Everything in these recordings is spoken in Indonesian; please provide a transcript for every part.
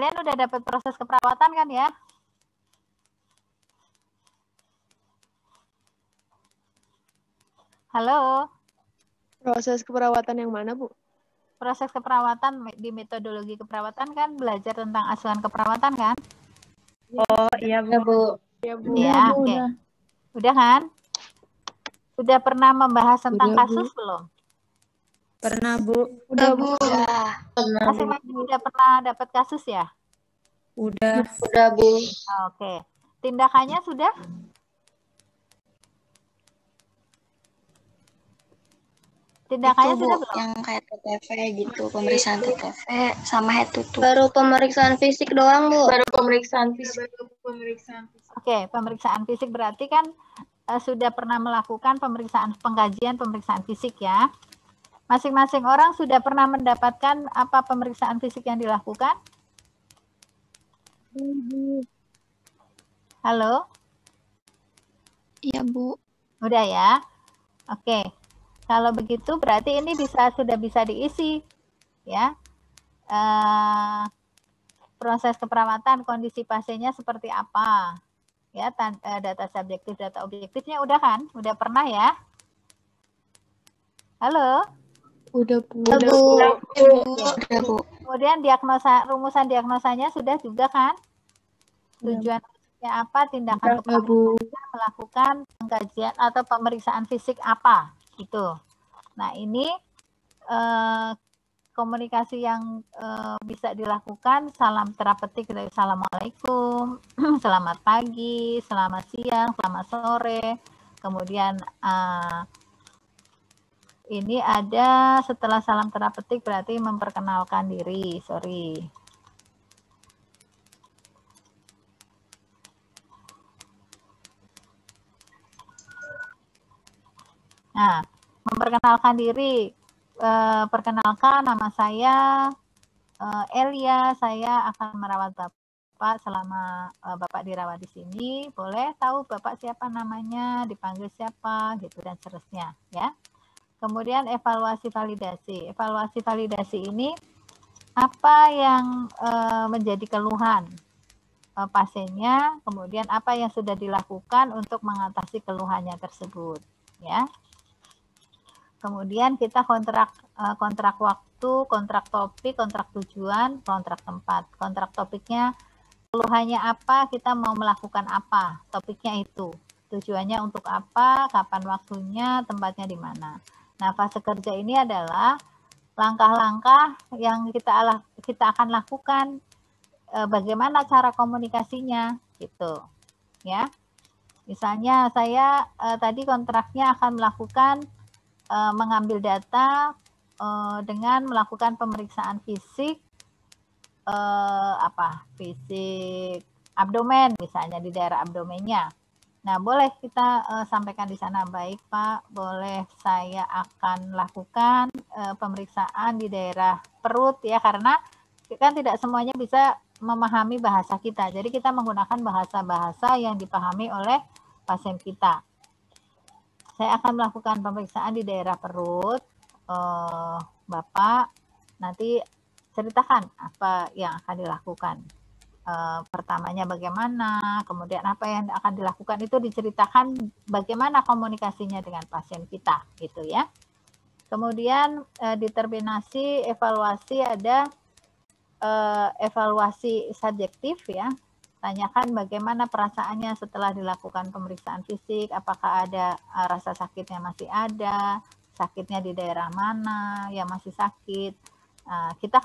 Kalian udah dapat proses keperawatan kan ya? Halo? Proses keperawatan yang mana, Bu? Proses keperawatan di metodologi keperawatan kan belajar tentang asuhan keperawatan kan? Oh iya Bu. Ya, Bu. Ya, oke. Udah kan? Sudah pernah membahas tentang Udah, Bu. kasus belum? Pernah Bu. Udah, Bu. Masing-masing udah pernah dapat kasus ya? Udah. Udah Bu. Oke. Tindakannya sudah? Tindakannya Itu Bu, sudah belum? yang kayak TTV gitu, pemeriksaan TTV sama head to toe. Baru pemeriksaan fisik doang Bu. Baru pemeriksaan fisik. Oke, pemeriksaan fisik berarti kan sudah pernah melakukan pengkajian fisik ya. Masing-masing orang sudah pernah mendapatkan apa pemeriksaan fisik yang dilakukan? Halo? Iya Bu. Udah ya? Oke. Kalau begitu berarti ini sudah bisa diisi ya. Proses keperawatan, kondisi pasiennya seperti apa? Ya, data subjektif, data objektifnya udah kan? Udah pernah ya? Halo? Udah, Bu. Udah Bu. Udah Bu. Kemudian rumusan diagnosanya sudah juga kan? Tujuannya apa? Tindakan keperawatan melakukan pengkajian atau pemeriksaan fisik apa? Gitu. Nah, ini komunikasi yang bisa dilakukan, salam terapeutik dari assalamualaikum, selamat pagi, selamat siang, selamat sore. Kemudian ini ada setelah salam terapeutik berarti memperkenalkan diri, sorry. Nah, memperkenalkan diri. Perkenalkan, nama saya Elia, saya akan merawat Bapak selama Bapak dirawat di sini. Boleh tahu Bapak siapa namanya, dipanggil siapa, gitu dan seterusnya ya. Kemudian evaluasi validasi. Evaluasi validasi ini apa yang menjadi keluhan pasiennya, kemudian apa yang sudah dilakukan untuk mengatasi keluhannya tersebut ya. Kemudian kita kontrak waktu, kontrak topik, kontrak tujuan, kontrak tempat. Kontrak topiknya keluhannya apa, kita mau melakukan apa, topiknya itu. Tujuannya untuk apa, kapan waktunya, tempatnya di mana. Nah, fase kerja ini adalah langkah-langkah yang kita akan lakukan, bagaimana cara komunikasinya gitu. Ya. Misalnya saya tadi kontraknya akan melakukan mengambil data dengan melakukan pemeriksaan fisik fisik abdomen misalnya di daerah abdomennya. Nah, boleh kita sampaikan di sana, baik Pak, boleh saya akan lakukan pemeriksaan di daerah perut ya, karena kan tidak semuanya bisa memahami bahasa kita. Jadi kita menggunakan bahasa-bahasa yang dipahami oleh pasien kita. Saya akan melakukan pemeriksaan di daerah perut. Bapak nanti ceritakan apa yang akan dilakukan. Pertamanya bagaimana, kemudian apa yang akan dilakukan itu diceritakan bagaimana komunikasinya dengan pasien kita, gitu ya. Kemudian determinasi evaluasi ada evaluasi subjektif ya. Tanyakan bagaimana perasaannya setelah dilakukan pemeriksaan fisik, apakah ada rasa sakitnya masih ada, sakitnya di daerah mana yang masih sakit. Kita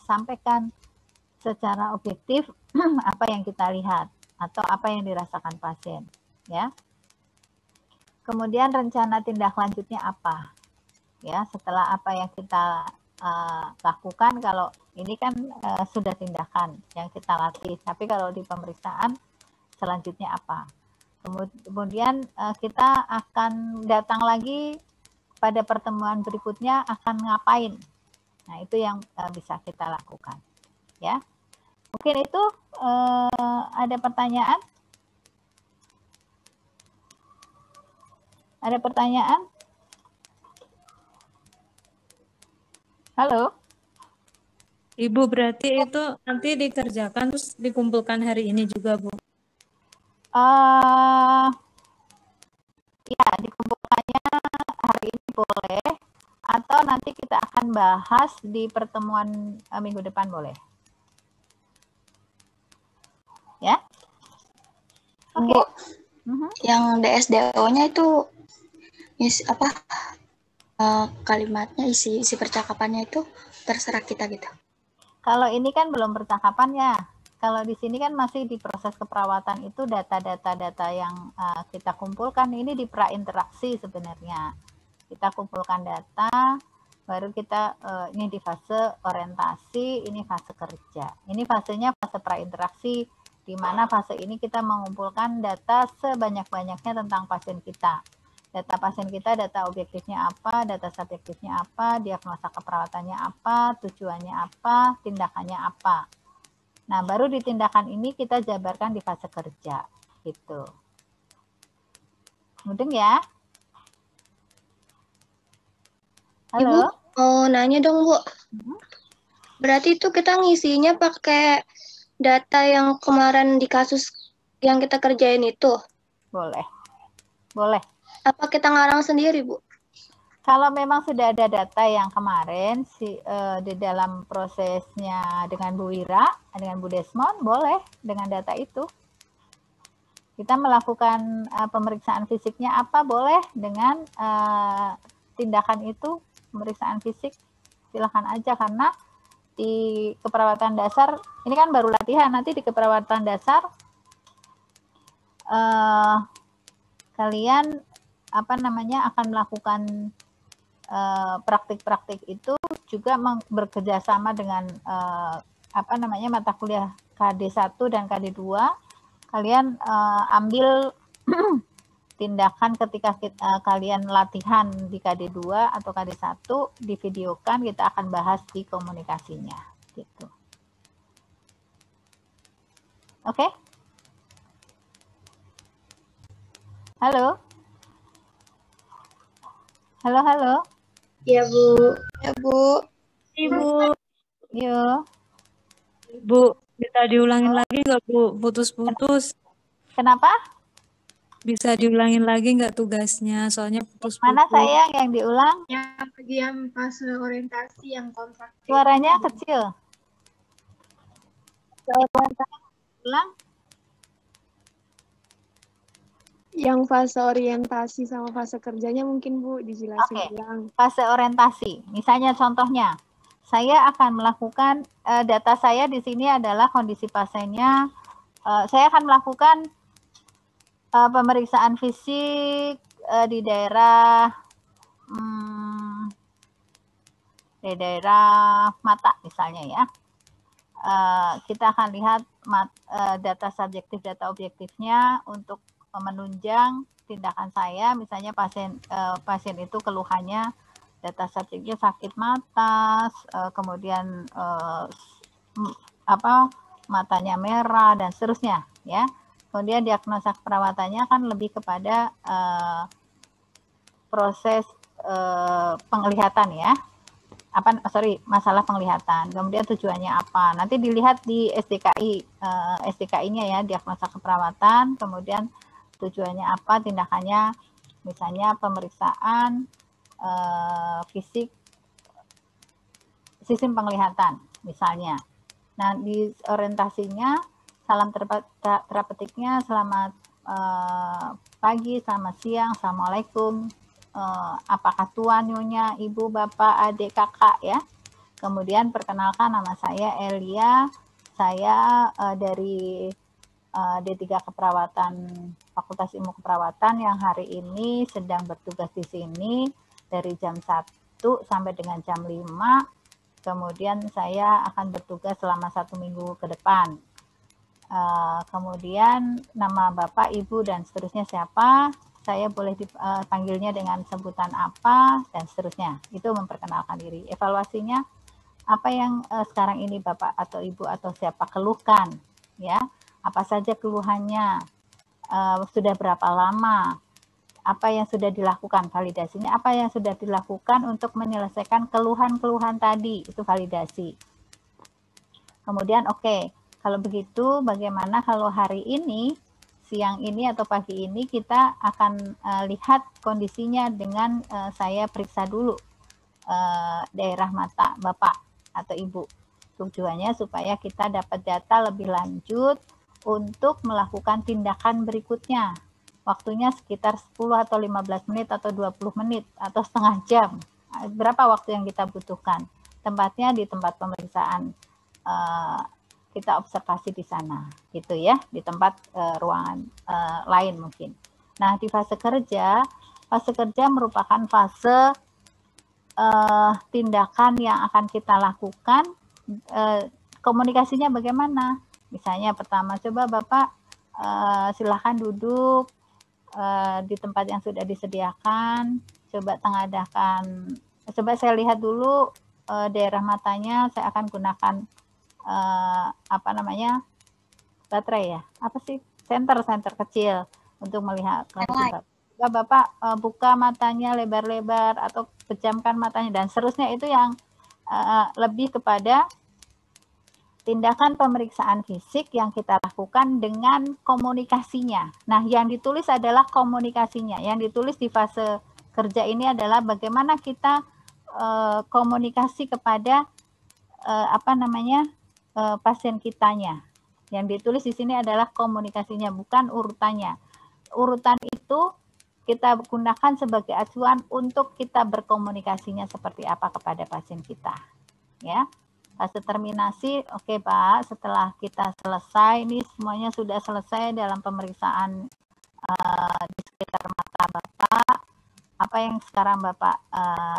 sampaikan secara objektif apa yang kita lihat atau apa yang dirasakan pasien, ya. Kemudian rencana tindak lanjutnya apa, ya, setelah apa yang kita lakukan. Kalau ini kan sudah tindakan yang kita latih, tapi kalau di pemeriksaan selanjutnya apa. Kemudian kita akan datang lagi pada pertemuan berikutnya akan ngapain. Nah, itu yang bisa kita lakukan. Ya, mungkin itu ada pertanyaan? Ada pertanyaan? Halo? Ibu berarti itu nanti dikerjakan terus dikumpulkan hari ini juga, Bu. Ya, dikumpulkannya hari ini boleh, atau nanti kita akan bahas di pertemuan minggu depan boleh. Ya? Oke. Yang DSDO-nya itu kalimatnya, isi percakapannya itu terserah kita gitu. Kalau ini kan belum percakapan ya. Kalau di sini kan masih di proses keperawatan, itu data yang kita kumpulkan ini di prainteraksi sebenarnya. Kita kumpulkan data, baru kita ini di fase orientasi, ini fase kerja. Ini fasenya fase prainteraksi, di mana fase ini kita mengumpulkan data sebanyak-banyaknya tentang pasien kita. Data pasien kita, data objektifnya apa, data subjektifnya apa, diagnosa keperawatannya apa, tujuannya apa, tindakannya apa. Nah, baru di tindakan ini kita jabarkan di fase kerja, gitu. Mudeng ya? Halo? Ibu, mau nanya dong, Bu. Berarti itu kita ngisinya pakai data yang kemarin di kasus yang kita kerjain itu? Boleh. Boleh. Apa kita ngarang sendiri, Bu? Kalau memang sudah ada data yang kemarin di dalam prosesnya dengan Bu Wira, dengan Bu Desmond, boleh dengan data itu. Kita melakukan pemeriksaan fisiknya apa, boleh dengan tindakan itu, pemeriksaan fisik, silahkan aja, karena di keperawatan dasar, ini kan baru latihan, nanti di keperawatan dasar kalian akan melakukan praktik-praktik itu juga bekerjasama dengan mata kuliah KD1 dan KD2. Kalian ambil tindakan ketika kalian latihan di KD2 atau KD1, divideokan, kita akan bahas di komunikasinya gitu. Oke? Halo? Halo? Ya, Bu. Ya, Bu. Ibu. Yo. Bu, bisa diulangin lagi nggak, Bu? Putus-putus. Kenapa? Bisa diulangin lagi nggak tugasnya? Soalnya putus-putus. Mana sayang yang diulang? Yang bagian fase orientasi yang kontrak. Suaranya kecil. Ulang. Yang fase orientasi sama fase kerjanya mungkin Bu dijelasin ulang. Fase orientasi. Misalnya contohnya, saya akan melakukan data saya di sini adalah kondisi pasiennya. Saya akan melakukan pemeriksaan fisik di daerah mata misalnya ya. Kita akan lihat data subjektif, data objektifnya untuk menunjang tindakan saya. Misalnya pasien itu keluhannya, data subjeknya sakit mata, kemudian matanya merah dan seterusnya ya. Kemudian diagnosa perawatannya kan lebih kepada proses penglihatan ya. Masalah penglihatan. Kemudian tujuannya apa? Nanti dilihat di SDKI-nya ya, diagnosa keperawatan, kemudian tujuannya apa, tindakannya, misalnya pemeriksaan fisik sistem penglihatan misalnya. Nah, di orientasinya, salam terapeutiknya, selamat pagi, selamat siang, assalamualaikum, apakah tuan, nyonya, ibu, bapak, adik, kakak ya. Kemudian perkenalkan, nama saya Elia, saya dari D3 Keperawatan, Fakultas Ilmu Keperawatan yang hari ini sedang bertugas di sini dari jam 1 sampai dengan jam 5. Kemudian saya akan bertugas selama 1 minggu ke depan. Kemudian nama bapak, ibu, dan seterusnya siapa, saya boleh dipanggilnya dengan sebutan apa, dan seterusnya. Itu memperkenalkan diri. Evaluasinya, apa yang sekarang ini bapak atau ibu atau siapa keluhkan, ya. Apa saja keluhannya, sudah berapa lama, apa yang sudah dilakukan, validasinya apa yang sudah dilakukan untuk menyelesaikan keluhan-keluhan tadi, itu validasi. Kemudian oke, kalau begitu bagaimana kalau hari ini, siang ini atau pagi ini kita akan lihat kondisinya dengan saya periksa dulu daerah mata Bapak atau Ibu. Tujuannya supaya kita dapat data lebih lanjut untuk melakukan tindakan berikutnya. Waktunya sekitar 10 atau 15 menit atau 20 menit atau setengah jam. Berapa waktu yang kita butuhkan? Tempatnya di tempat pemeriksaan. Kita observasi di sana, gitu ya, di tempat ruangan lain mungkin. Nah, di fase kerja merupakan fase tindakan yang akan kita lakukan. Komunikasinya bagaimana? Misalnya pertama, coba Bapak silahkan duduk di tempat yang sudah disediakan. Coba tengadakan, coba saya lihat dulu daerah matanya. Saya akan gunakan apa namanya, baterai ya, apa sih, senter kecil untuk melihat kondisi Bapak buka matanya lebar-lebar atau pejamkan matanya dan seterusnya. Itu yang lebih kepada tindakan pemeriksaan fisik yang kita lakukan dengan komunikasinya. Nah, yang ditulis adalah komunikasinya. Yang ditulis di fase kerja ini adalah bagaimana kita komunikasi kepada apa namanya, pasien kitanya. Yang ditulis di sini adalah komunikasinya, bukan urutannya. Urutan itu kita gunakan sebagai acuan untuk kita berkomunikasinya seperti apa kepada pasien kita, ya. Fase terminasi, oke Pak, setelah kita selesai, ini semuanya sudah selesai dalam pemeriksaan di sekitar mata Bapak. Apa yang sekarang Bapak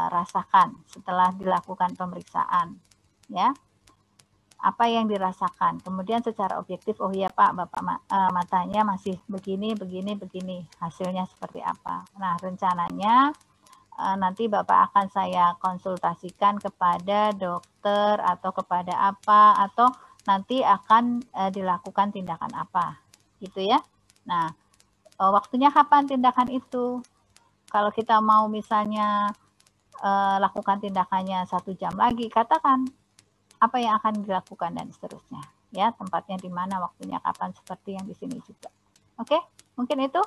rasakan setelah dilakukan pemeriksaan, ya? Apa yang dirasakan? Kemudian secara objektif, oh iya Pak, Bapak matanya masih begini, hasilnya seperti apa? Nah, rencananya nanti Bapak akan saya konsultasikan kepada dokter atau kepada apa, atau nanti akan dilakukan tindakan apa, gitu ya. Nah, waktunya kapan tindakan itu? Kalau kita mau misalnya lakukan tindakannya 1 jam lagi, katakan apa yang akan dilakukan dan seterusnya, ya, tempatnya di mana, waktunya kapan, seperti yang di sini juga. Oke, mungkin itu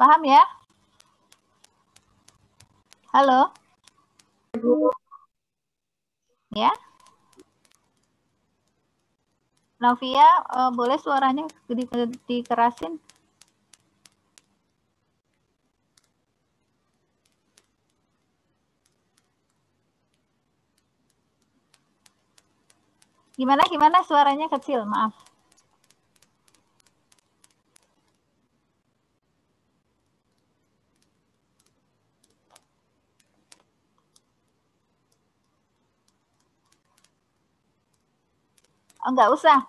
paham ya? Halo, ya, Novia, boleh suaranya dikerasin? Gimana suaranya kecil, maaf. Enggak usah,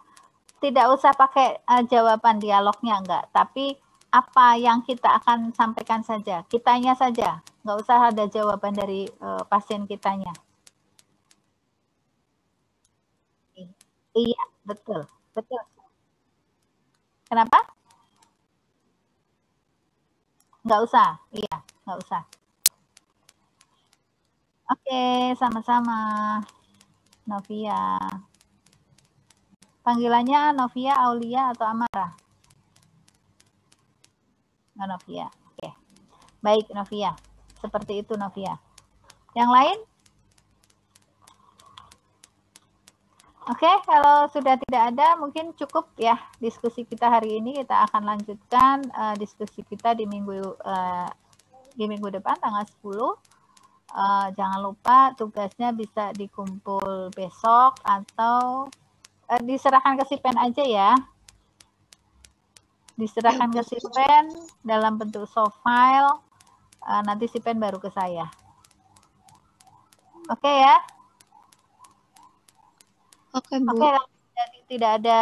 tidak usah pakai jawaban dialognya, enggak. Tapi apa yang kita akan sampaikan saja, kitanya saja. Enggak usah ada jawaban dari pasien kitanya. Iya, betul. Kenapa? Enggak usah, iya, enggak usah. Oke, sama-sama, Novia. Panggilannya Novia, Aulia, atau Amara? Oh, Novia. Oke. Baik, Novia. Seperti itu, Novia. Yang lain? Oke, kalau sudah tidak ada, mungkin cukup ya diskusi kita hari ini. Kita akan lanjutkan diskusi kita di minggu depan, tanggal 10. Jangan lupa tugasnya bisa dikumpul besok atau diserahkan ke Sipen aja ya. Diserahkan ke Sipen dalam bentuk soft file. Nanti Sipen baru ke saya. Oke ya. Oke, Bu. Oke, tidak ada